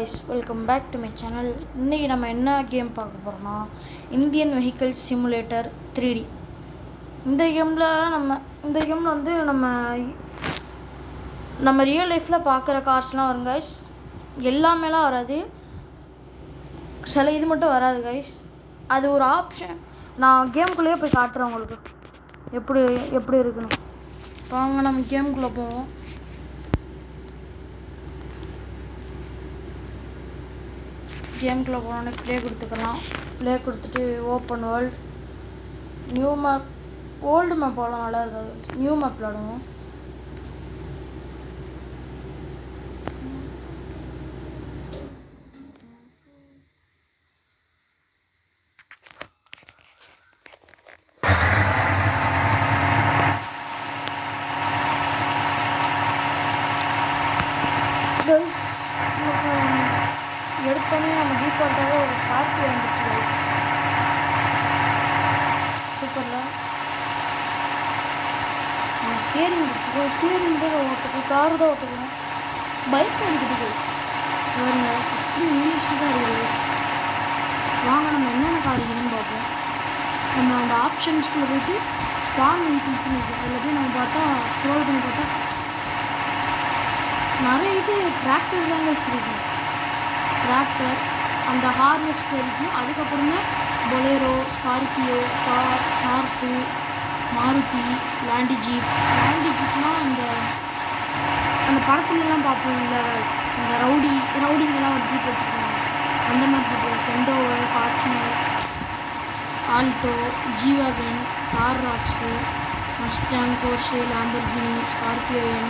guys, welcome back to my channel. இன்னைக்கு நம்ம என்ன கேம் பார்க்க போறோம்னா இந்தியன் வெஹிக்கிள் சிமுலேட்டர் 3D. இந்த கேம்ல வந்து நம்ம ரியல் லைஃப்ல பார்க்குற கார்ஸ்லாம் வரும் guys. எல்லாமேலாம் வராது, சில இது மட்டும் வராது guys. அது ஒரு ஆப்ஷன். நான் கேம்குள்ளேயே போய் காட்டுறேன் உங்களுக்கு எப்படி இருக்குன்னு. வாங்க நம்ம கேம்குள்ளே போவோம். கேம்குள்ளே போனோடனே ப்ளே கொடுத்துக்கலாம். ப்ளே கொடுத்துட்டு open world, new map, old map போகலாம், நல்லா இருக்காது. நியூ மேப் விளாடுவோம். எடுத்தோடனே நம்ம டிஃபால்ட்டாக ஒரு ஸ்கார்பியோ வந்துருச்சு கைஸ். சூப்பரில் நம்ம ஸ்டியரிங் தான் ஓட்டுக்கணும், கார் தான் ஓட்டுக்கணும். பைக் வந்துக்கிட்டு கைஸ் பாருங்க, இப்படி ரியலிஸ்டிக்காக இருக்குது கைஸ். வாங்க நம்ம என்னென்ன கார் இருக்குதுன்னு பார்ப்போம். நம்ம அந்த ஆப்ஷன்ஸ்குள்ளே போய்ட்டு ஸ்பான் வெஹிக்கிள்ஸ்னு இருக்குது, அதில் போய் நம்ம பார்த்தா ஸ்க்ரோல் பண்ணி பார்த்தா நிறைய இது டிராக்டர் தான் கைஸ் இருக்குது. டிராக்டர், அந்த ஹார்வெஸ்டர் இருக்குது. அதுக்கப்புறமே பொலேரோ, ஸ்கார்பியோ, டார்க்கு, மாருதி, லேண்டி ஜீப்னால் அந்த படத்துலலாம் பார்ப்போம் இல்லை, இந்த ரவுடிங்கெல்லாம் ஒரு ஜீப் வச்சுருக்காங்க, அந்த மாதிரி ஜீப். சென்டோவர், Fortuner, Alto, G Wagen, Thar Roxx, Mustang, Porsche, Lamborghini, Scorpion,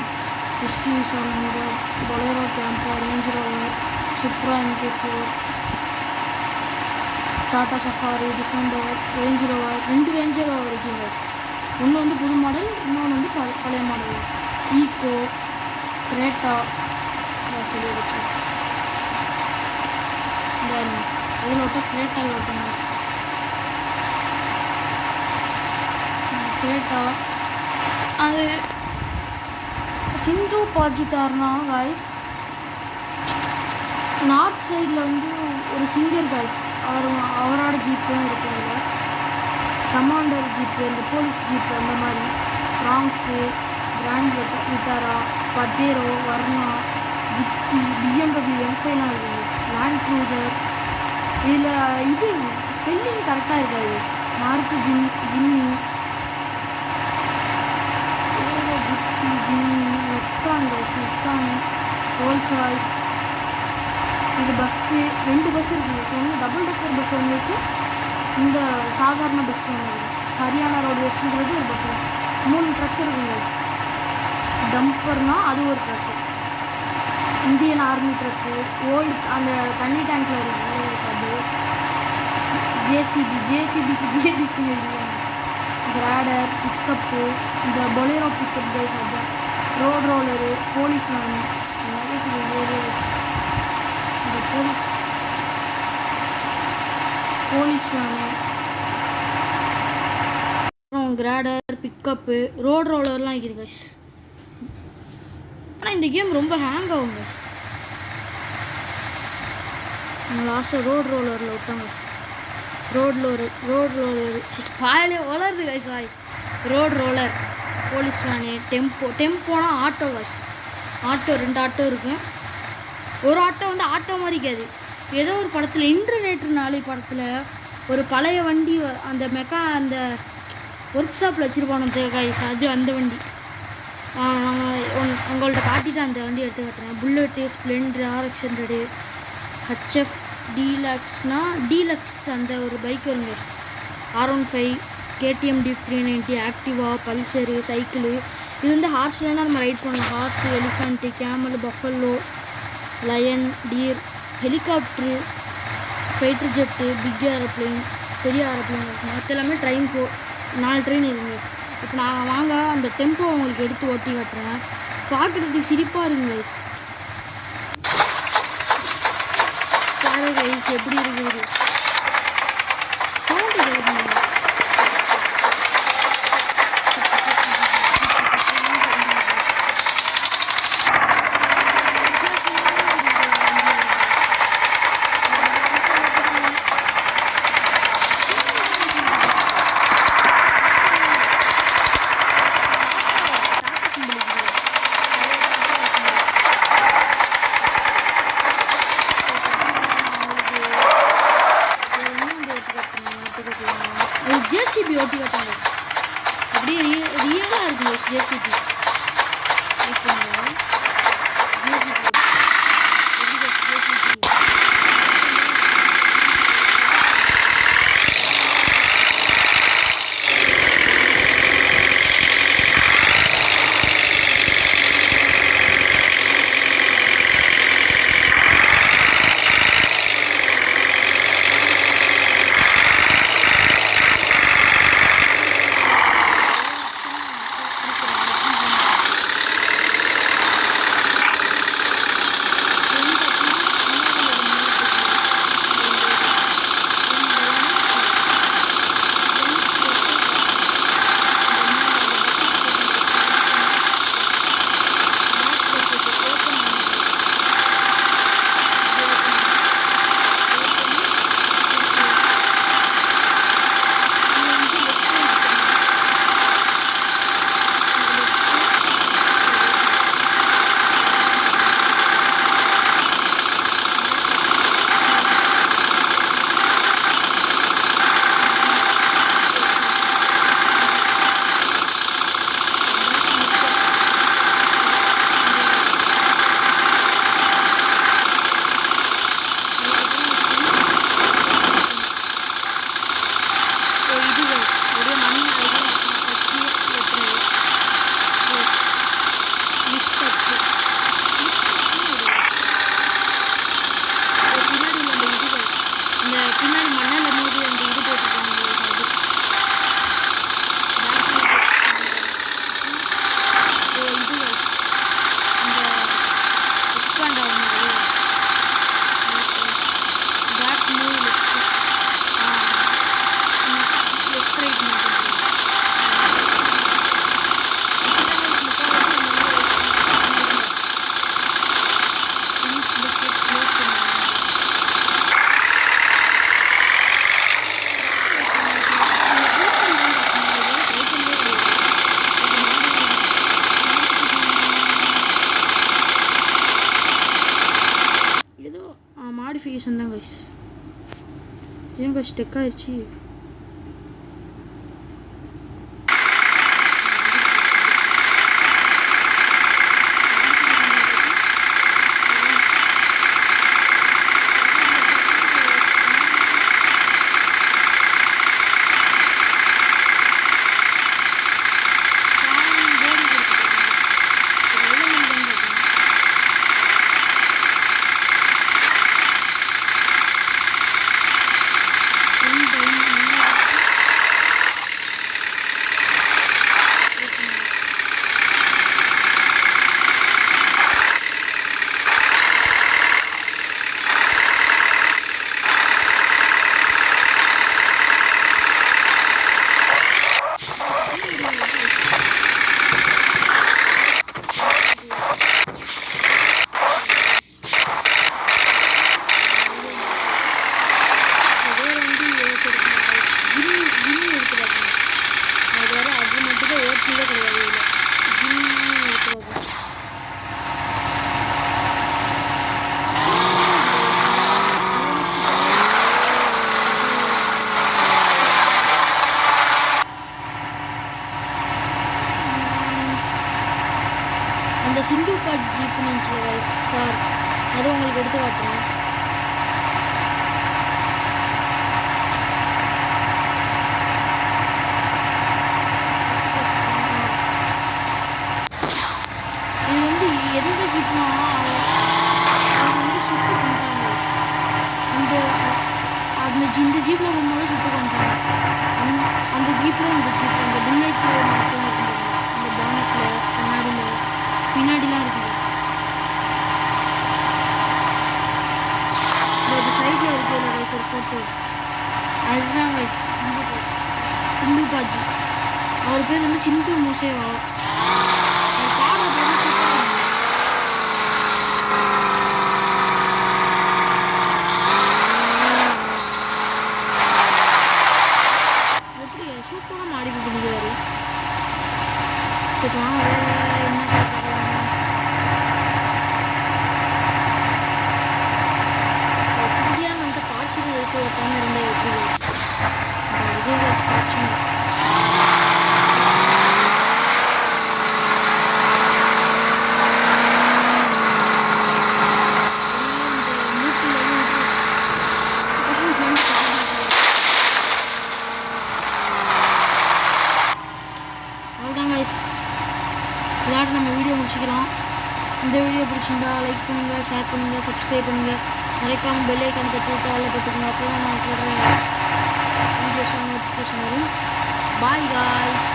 SUV 700, Bolero camper, Range Rover, Supra MK4, Tata Safari, Defender, Range Rover. 2 Range Rover இருக்குது கைஸ். ஒன்று வந்து புது மாடல், இன்னொன்று வந்து பழைய மாடல். ஈக்கோ, கிரேட்டா சொல்லி வச்சு இதில் விட்டால் கிரேட்டாவில் விட்டோம் கைஸ். கிரேட்டா அது சிந்து பாஜிதார்னா கைஸ், நார்த் சைடில் வந்து ஒரு சிங்கர் கைஸ், அவரோட ஜீப்பும் இருக்குது. கமாண்டர் ஜீப்பு, இந்த போலீஸ் ஜீப்பு, அந்த மாதிரி ஃப்ராங்க்ஸு, கிராண்ட் விட்டாரா, Pajero, Varna, gypsy, BMW M5 இருக்குது. Land cruiser. இதில் இது ஸ்பெல்லிங் கரெக்டாக இருக்காது guys. Maruti Jimmy, gypsy, Jimmy, Nexon guys, Rolls Royce. இது பஸ்ஸு, 2 பஸ் இருக்குது. ஸோ ஒன்று டபுள் டெக்கர் பஸ் ஒன்று இருக்குது, இந்த சாதாரண பஸ் ஒன்று இருக்குது. ஹரியானா ரோட்வேஸ்ன்றது ஒரு பஸ். 3 ட்ரக் இருக்குது கைஸ். டம்பர்னால் அது ஒரு truck, Indian army truck, old அந்த தண்ணி டேங்க்கில் இருக்குது அது. ஜேசிபிக்கு JBC இருக்குது. கிராடர், பிக்கப்பு, இந்த பொலேரோ பிக்கப் கைஸ், அது ரோட் ரோலரு, போலீஸ் வேனு, நிறைய சொல்லி இந்த போலீஸ் வேனு, அப்புறம் கிராடர், பிக்கப்பு, ரோட் ரோலர்லாம் இருக்குது கைஸ். ஆனால் இந்த கேம் ரொம்ப ஹேங் ஆகும் கைஸ். லாஸ்ட்டாக ரோட் ரோலரில் விட்டோம் கைஸ். ரோட் ரோலரு வாயிலே வளருது கைஸ் வாய். ரோட் ரோலர், போலீஸ் வேனு, டெம்போனா ஆட்டோ கைஸ். ஆட்டோ 2 ஆட்டோ இருக்குது. ஒரு ஆட்டோ வந்து ஆட்டோ மாதிரி இருக்காது. ஏதோ ஒரு படத்தில், இன்டர்நெட் நாளை படத்தில் ஒரு பழைய வண்டி, அந்த ஒர்க் ஷாப்பில் வச்சுருப்பானு கைஸ், அது அந்த வண்டி. உங்கள்கிட்ட காட்டிட்டு அந்த வண்டி எடுத்து காட்டுறேன். Bullet, Splendor, RX 100, HF Deluxe அந்த ஒரு பைக் வரும் guys. R15, KTM Duke 390, Activa, Pulsar, cycle. இது வந்து ஹார்ஸ்லாம் நம்ம ரைட் பண்ணலாம். Horse, elephant, camel, buffalo, lion, deer, helicopter, fighter jet, big aeroplane, பெரிய ஏரோப்ளைன். மற்ற எல்லாமே ட்ரெயின் 4 ட்ரெயின் இருக்குங்க. இப்போ நான் வாங்க அந்த டெம்போ உங்களுக்கு எடுத்து ஓட்டி காட்டுறேன். பார்க்குறதுக்கு சிரிப்பாக இருக்குங்க கைஸ். பாரு கைஸ் எப்படி இருக்குது சவுண்டு கேட்குங்க. ஜேசிபி இப்போ ஜேசிபி மாடிஃபிகேஷன் தான் கைஸ். ஏன் கைஸ் ஸ்டெக் ஆயிடுச்சு? அந்த சிந்து பாஜ் ஜீப்னு ஸ்டார் அது உங்களுக்கு எடுத்து காட்டுறேன். இது வந்து எந்த ஜீப்னா அது வந்து சுட்டு கொண்டாங்க. இந்த ஜீப்பில் போகும்போது சுட்டு கொண்டாங்க. அந்த ஜீப்பில் இந்த ஜீப் அந்த டின்னைட் மார்க்லாம் இருக்குது. அந்த பானட்டில் கண்ணாடியில் பின்னாடிலாம் இருக்குது. இந்த சைடில் இருக்கிற ஒரு ஃபோட்டோ அதுதான் சிந்து பாஜி. அவர் பேர் வந்து சிந்து மூசேவா. சூப்பராக மாடிஃபை பண்ணிக்கிறாரு. சரி வாங்க என்ன இந்தியா வந்துட்டு ஃபார்ச்சுனர் எடுத்து வைக்காமல் இருந்தால் எப்படி ஃபார்ச்சுனர் இதோட நம்ம வீடியோ முடிச்சுக்கலாம். இந்த வீடியோ பிடிச்சிருந்தா லைக் பண்ணுங்கள், ஷேர் பண்ணுங்கள், சப்ஸ்கிரைப் பண்ணுங்கள். மறக்காமல் பெல் ஐக்கான் தட்டி விட்டு ஆல்ல போட்டுக்கோங்க. அப்போ தான் நான் போடுற வீடியோஸ் நோட்டிஃபிகேஷன் வரும். Bye guys.